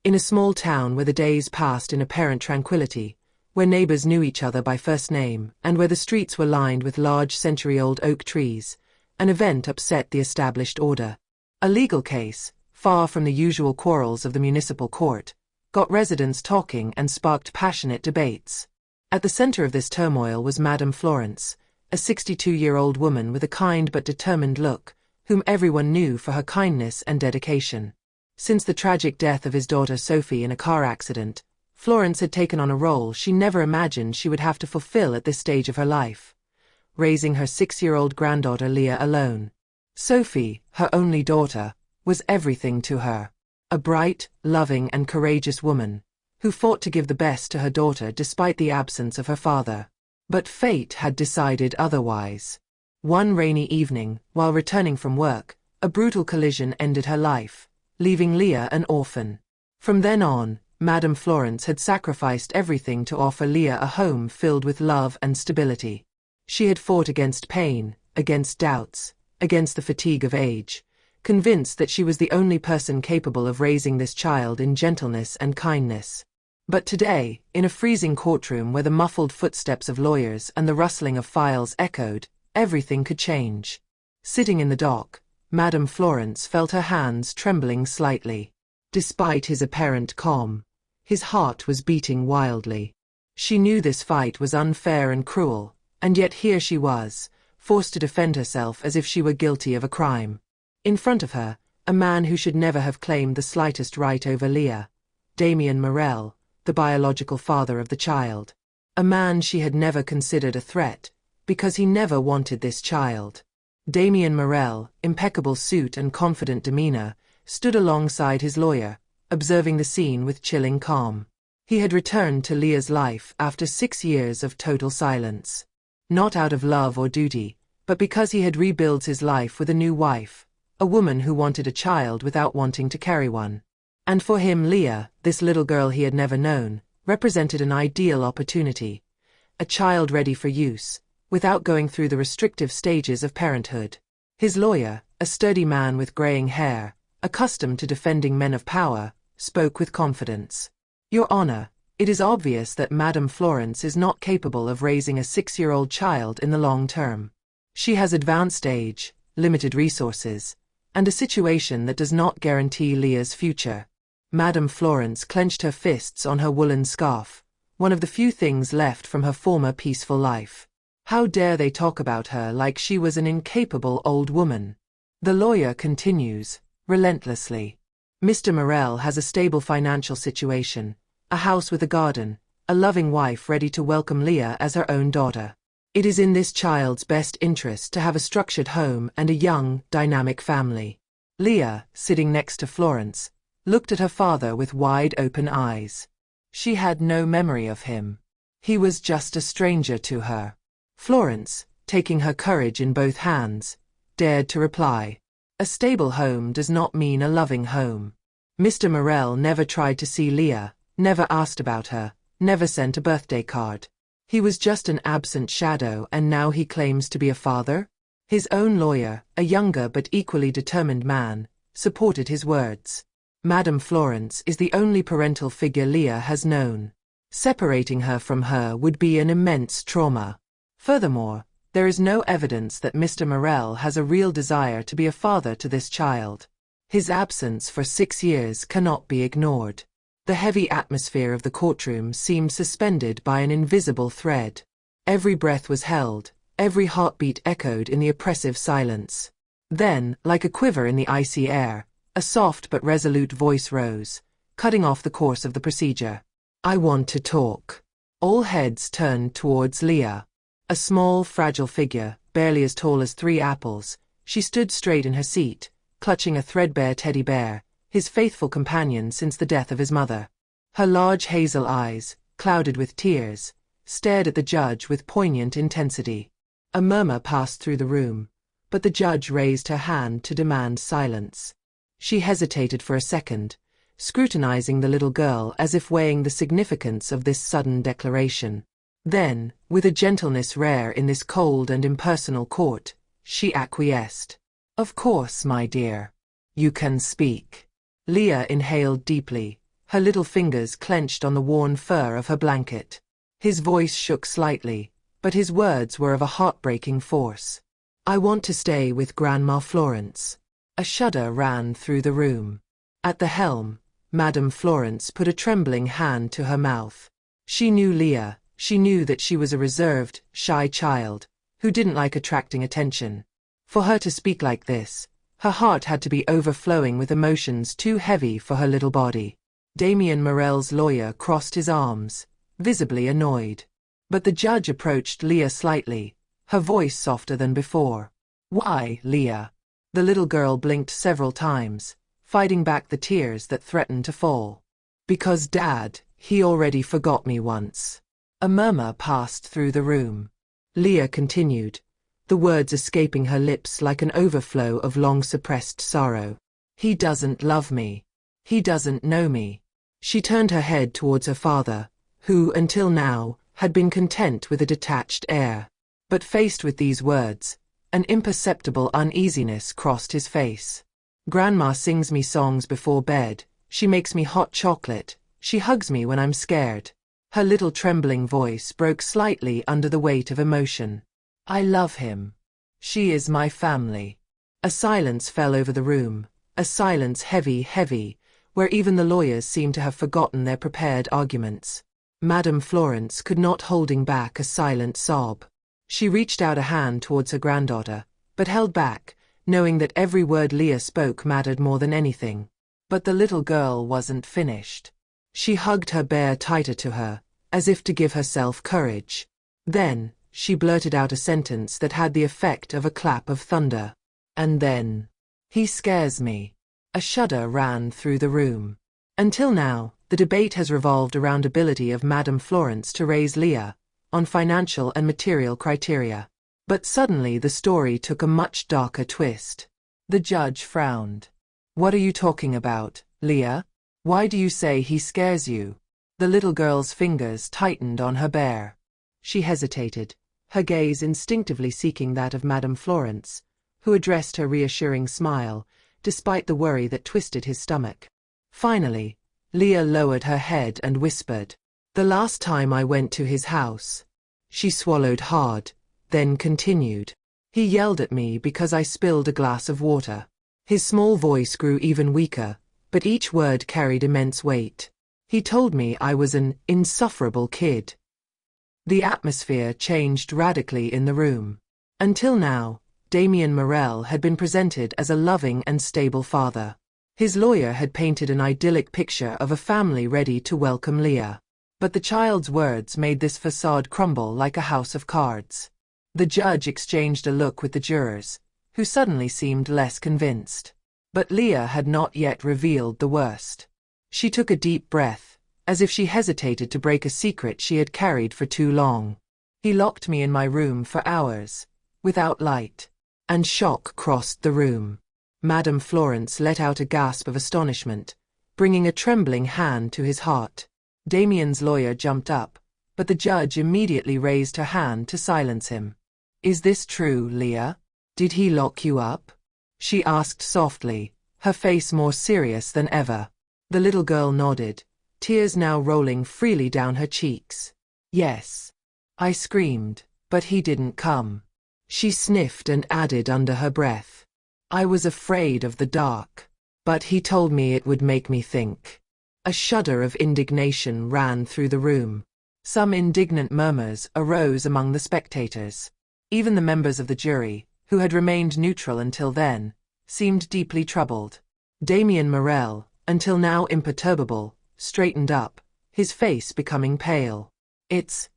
In a small town where the days passed in apparent tranquility, where neighbors knew each other by first name, and where the streets were lined with large century-old oak trees, an event upset the established order. A legal case, far from the usual quarrels of the municipal court, got residents talking and sparked passionate debates. At the center of this turmoil was Madame Florence, a 62-year-old woman with a kind but determined look, whom everyone knew for her kindness and dedication. Since the tragic death of his daughter Sophie in a car accident, Florence had taken on a role she never imagined she would have to fulfill at this stage of her life, raising her 6-year-old granddaughter Leah alone. Sophie, her only daughter, was everything to her. A bright, loving and courageous woman, who fought to give the best to her daughter despite the absence of her father. But fate had decided otherwise. One rainy evening, while returning from work, a brutal collision ended her life, leaving Leah an orphan. From then on, Madame Florence had sacrificed everything to offer Leah a home filled with love and stability. She had fought against pain, against doubts, against the fatigue of age, convinced that she was the only person capable of raising this child in gentleness and kindness. But today, in a freezing courtroom where the muffled footsteps of lawyers and the rustling of files echoed, everything could change. Sitting in the dock, Madame Florence felt her hands trembling slightly. Despite his apparent calm, his heart was beating wildly. She knew this fight was unfair and cruel, and yet here she was, forced to defend herself as if she were guilty of a crime. In front of her, a man who should never have claimed the slightest right over Leah, Damien Morel, the biological father of the child. A man she had never considered a threat, because he never wanted this child. Damien Morel, impeccable suit and confident demeanor, stood alongside his lawyer, observing the scene with chilling calm. He had returned to Leah's life after 6 years of total silence. Not out of love or duty, but because he had rebuilt his life with a new wife, a woman who wanted a child without wanting to carry one. And for him Leah, this little girl he had never known, represented an ideal opportunity. A child ready for use, without going through the restrictive stages of parenthood. His lawyer, a sturdy man with graying hair, accustomed to defending men of power, spoke with confidence. Your Honor, it is obvious that Madame Florence is not capable of raising a 6-year-old child in the long term. She has advanced age, limited resources, and a situation that does not guarantee Leah's future. Madame Florence clenched her fists on her woolen scarf, one of the few things left from her former peaceful life. How dare they talk about her like she was an incapable old woman? The lawyer continues, relentlessly. Mr. Morel has a stable financial situation, a house with a garden, a loving wife ready to welcome Leah as her own daughter. It is in this child's best interest to have a structured home and a young, dynamic family. Leah, sitting next to Florence, looked at her father with wide-open eyes. She had no memory of him. He was just a stranger to her. Florence, taking her courage in both hands, dared to reply. A stable home does not mean a loving home. Mr. Morel never tried to see Leah, never asked about her, never sent a birthday card. He was just an absent shadow, and now he claims to be a father? His own lawyer, a younger but equally determined man, supported his words. Madame Florence is the only parental figure Leah has known. Separating her from her would be an immense trauma. Furthermore, there is no evidence that Mr. Morel has a real desire to be a father to this child. His absence for 6 years cannot be ignored. The heavy atmosphere of the courtroom seemed suspended by an invisible thread. Every breath was held, every heartbeat echoed in the oppressive silence. Then, like a quiver in the icy air, a soft but resolute voice rose, cutting off the course of the procedure. I want to talk. All heads turned towards Leah. A small, fragile figure, barely as tall as 3 apples, she stood straight in her seat, clutching a threadbare teddy bear, his faithful companion since the death of his mother. Her large hazel eyes, clouded with tears, stared at the judge with poignant intensity. A murmur passed through the room, but the judge raised her hand to demand silence. She hesitated for a second, scrutinizing the little girl as if weighing the significance of this sudden declaration. Then, with a gentleness rare in this cold and impersonal court, she acquiesced. Of course, my dear. You can speak. Leah inhaled deeply, her little fingers clenched on the worn fur of her blanket. His voice shook slightly, but his words were of a heartbreaking force. "I want to stay with Grandma Florence." A shudder ran through the room. At the helm, Madame Florence put a trembling hand to her mouth. She knew Leah. She knew that she was a reserved, shy child, who didn't like attracting attention. For her to speak like this, her heart had to be overflowing with emotions too heavy for her little body. Damien Morell's lawyer crossed his arms, visibly annoyed. But the judge approached Leah slightly, her voice softer than before. "Why, Leah?" The little girl blinked several times, fighting back the tears that threatened to fall. "Because Dad, he already forgot me once." A murmur passed through the room. Leah continued, the words escaping her lips like an overflow of long-suppressed sorrow. "He doesn't love me. He doesn't know me." She turned her head towards her father, who, until now, had been content with a detached air. But faced with these words, an imperceptible uneasiness crossed his face. "Grandma sings me songs before bed, she makes me hot chocolate, she hugs me when I'm scared." Her little trembling voice broke slightly under the weight of emotion. "I love him. She is my family." A silence fell over the room, a silence heavy, where even the lawyers seemed to have forgotten their prepared arguments. Madame Florence could not holding back a silent sob. She reached out a hand towards her granddaughter, but held back, knowing that every word Leah spoke mattered more than anything. But the little girl wasn't finished. She hugged her bear tighter to her, as if to give herself courage. Then, she blurted out a sentence that had the effect of a clap of thunder. "And then, he scares me." A shudder ran through the room. Until now, the debate has revolved around the ability of Madame Florence to raise Leah, on financial and material criteria. But suddenly the story took a much darker twist. The judge frowned. "What are you talking about, Leah? Why do you say he scares you?" The little girl's fingers tightened on her bear. She hesitated, her gaze instinctively seeking that of Madame Florence, who addressed her reassuring smile, despite the worry that twisted his stomach. Finally, Leah lowered her head and whispered, "The last time I went to his house." She swallowed hard, then continued. "He yelled at me because I spilled a glass of water." His small voice grew even weaker, but each word carried immense weight. "He told me I was an insufferable kid." The atmosphere changed radically in the room. Until now, Damien Morell had been presented as a loving and stable father. His lawyer had painted an idyllic picture of a family ready to welcome Leah. But the child's words made this facade crumble like a house of cards. The judge exchanged a look with the jurors, who suddenly seemed less convinced. But Leah had not yet revealed the worst. She took a deep breath, as if she hesitated to break a secret she had carried for too long. "He locked me in my room for hours, without light." And shock crossed the room. Madame Florence let out a gasp of astonishment, bringing a trembling hand to his heart. Damien's lawyer jumped up, but the judge immediately raised her hand to silence him. "Is this true, Leah? Did he lock you up?" she asked softly, her face more serious than ever. The little girl nodded, tears now rolling freely down her cheeks. "Yes." I screamed, "but he didn't come." She sniffed and added under her breath, "I was afraid of the dark. But he told me it would make me think." A shudder of indignation ran through the room. Some indignant murmurs arose among the spectators. Even the members of the jury, who had remained neutral until then, seemed deeply troubled. Damien Morell, until now imperturbable, straightened up, his face becoming pale. It's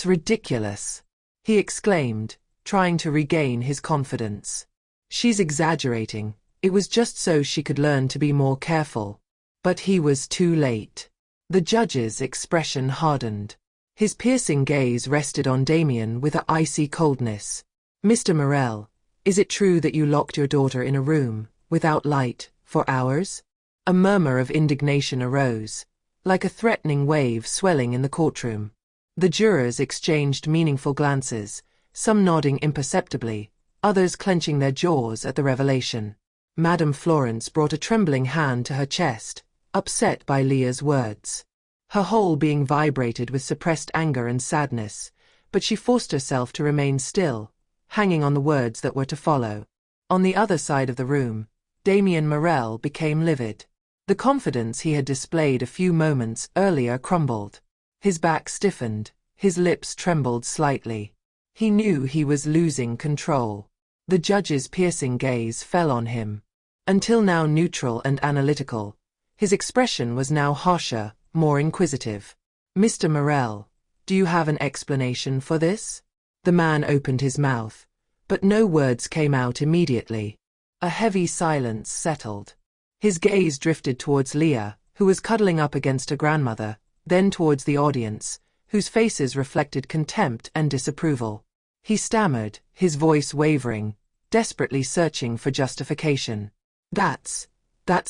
ridiculous," he exclaimed, trying to regain his confidence. "She's exaggerating. It was just so she could learn to be more careful." But he was too late. The judge's expression hardened. His piercing gaze rested on Damien with an icy coldness. "Mr. Morell, is it true that you locked your daughter in a room, without light, for hours?" A murmur of indignation arose, like a threatening wave swelling in the courtroom. The jurors exchanged meaningful glances, some nodding imperceptibly, others clenching their jaws at the revelation. Madame Florence brought a trembling hand to her chest, upset by Leah's words. Her whole being vibrated with suppressed anger and sadness, but she forced herself to remain still, hanging on the words that were to follow. On the other side of the room, Damien Morel became livid. The confidence he had displayed a few moments earlier crumbled. His back stiffened, his lips trembled slightly. He knew he was losing control. The judge's piercing gaze fell on him. Until now neutral and analytical, his expression was now harsher, more inquisitive. "Mr. Morel, do you have an explanation for this?" The man opened his mouth, but no words came out immediately. A heavy silence settled. His gaze drifted towards Leah, who was cuddling up against her grandmother, then towards the audience, whose faces reflected contempt and disapproval. He stammered, his voice wavering, desperately searching for justification. That's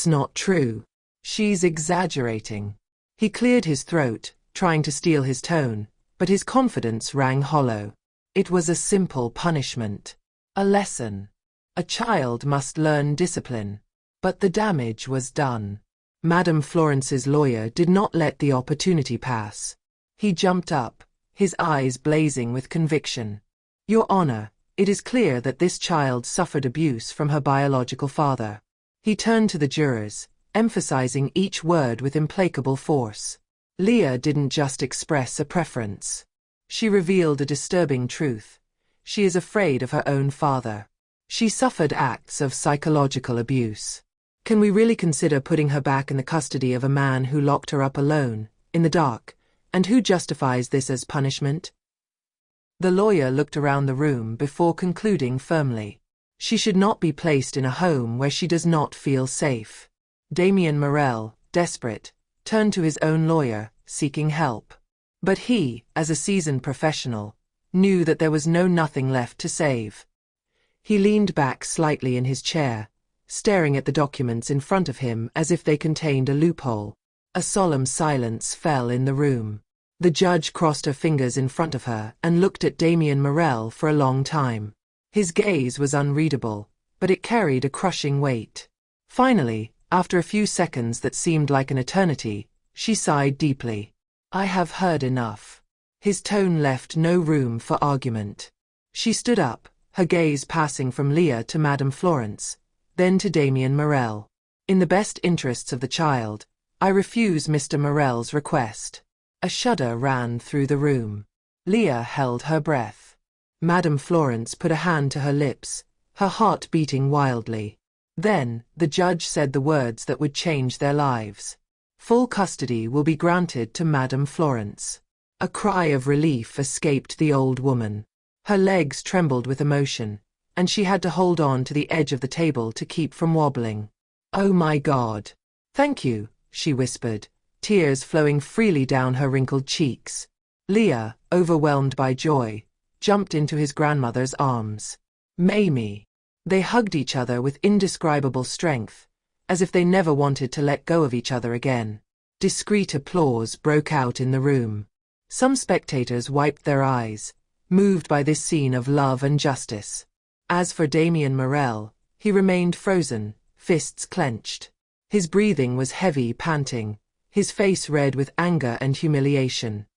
not true. She's exaggerating." He cleared his throat, trying to steel his tone, but his confidence rang hollow. It was a simple punishment. A lesson. A child must learn discipline. But the damage was done. Madame Florence's lawyer did not let the opportunity pass. He jumped up, his eyes blazing with conviction. "Your Honor, it is clear that this child suffered abuse from her biological father." He turned to the jurors, emphasizing each word with implacable force. Leah didn't just express a preference. She revealed a disturbing truth. She is afraid of her own father. She suffered acts of psychological abuse. Can we really consider putting her back in the custody of a man who locked her up alone, in the dark, and who justifies this as punishment? The lawyer looked around the room before concluding firmly. She should not be placed in a home where she does not feel safe. Damien Morel, desperate, turned to his own lawyer, seeking help. But he, as a seasoned professional, knew that there was nothing left to save. He leaned back slightly in his chair, staring at the documents in front of him as if they contained a loophole. A solemn silence fell in the room. The judge crossed her fingers in front of her and looked at Damien Morel for a long time. His gaze was unreadable, but it carried a crushing weight. Finally, after a few seconds that seemed like an eternity, she sighed deeply. "I have heard enough." His tone left no room for argument. She stood up, her gaze passing from Leah to Madame Florence, then to Damien Morel. "In the best interests of the child, I refuse Mr. Morel's request." A shudder ran through the room. Leah held her breath. Madame Florence put a hand to her lips, her heart beating wildly. Then, the judge said the words that would change their lives. "Full custody will be granted to Madame Florence." A cry of relief escaped the old woman. Her legs trembled with emotion, and she had to hold on to the edge of the table to keep from wobbling. "Oh my God. Thank you," she whispered, tears flowing freely down her wrinkled cheeks. Leah, overwhelmed by joy, jumped into his grandmother's arms. "Mamie." They hugged each other with indescribable strength, as if they never wanted to let go of each other again. Discreet applause broke out in the room. Some spectators wiped their eyes, moved by this scene of love and justice. As for Damien Morel, he remained frozen, fists clenched. His breathing was heavy, panting, his face red with anger and humiliation.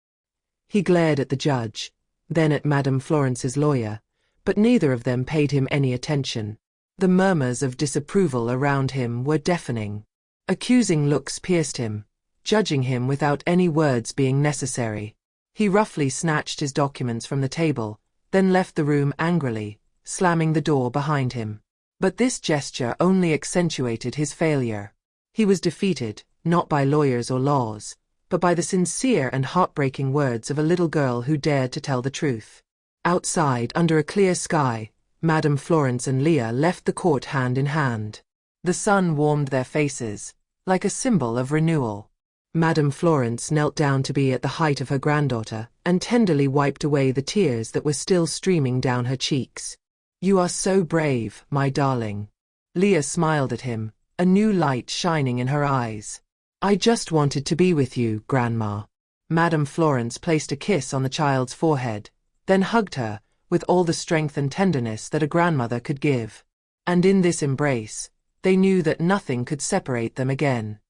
He glared at the judge, then at Madame Florence's lawyer, but neither of them paid him any attention. The murmurs of disapproval around him were deafening. Accusing looks pierced him, judging him without any words being necessary. He roughly snatched his documents from the table, then left the room angrily, slamming the door behind him. But this gesture only accentuated his failure. He was defeated, not by lawyers or laws, but by the sincere and heartbreaking words of a little girl who dared to tell the truth. Outside, under a clear sky, Madame Florence and Leah left the court hand in hand. The sun warmed their faces, like a symbol of renewal. Madame Florence knelt down to be at the height of her granddaughter and tenderly wiped away the tears that were still streaming down her cheeks. "You are so brave, my darling." Leah smiled at him, a new light shining in her eyes. "I just wanted to be with you, Grandma." Madame Florence placed a kiss on the child's forehead, then hugged her, with all the strength and tenderness that a grandmother could give. And in this embrace, they knew that nothing could separate them again.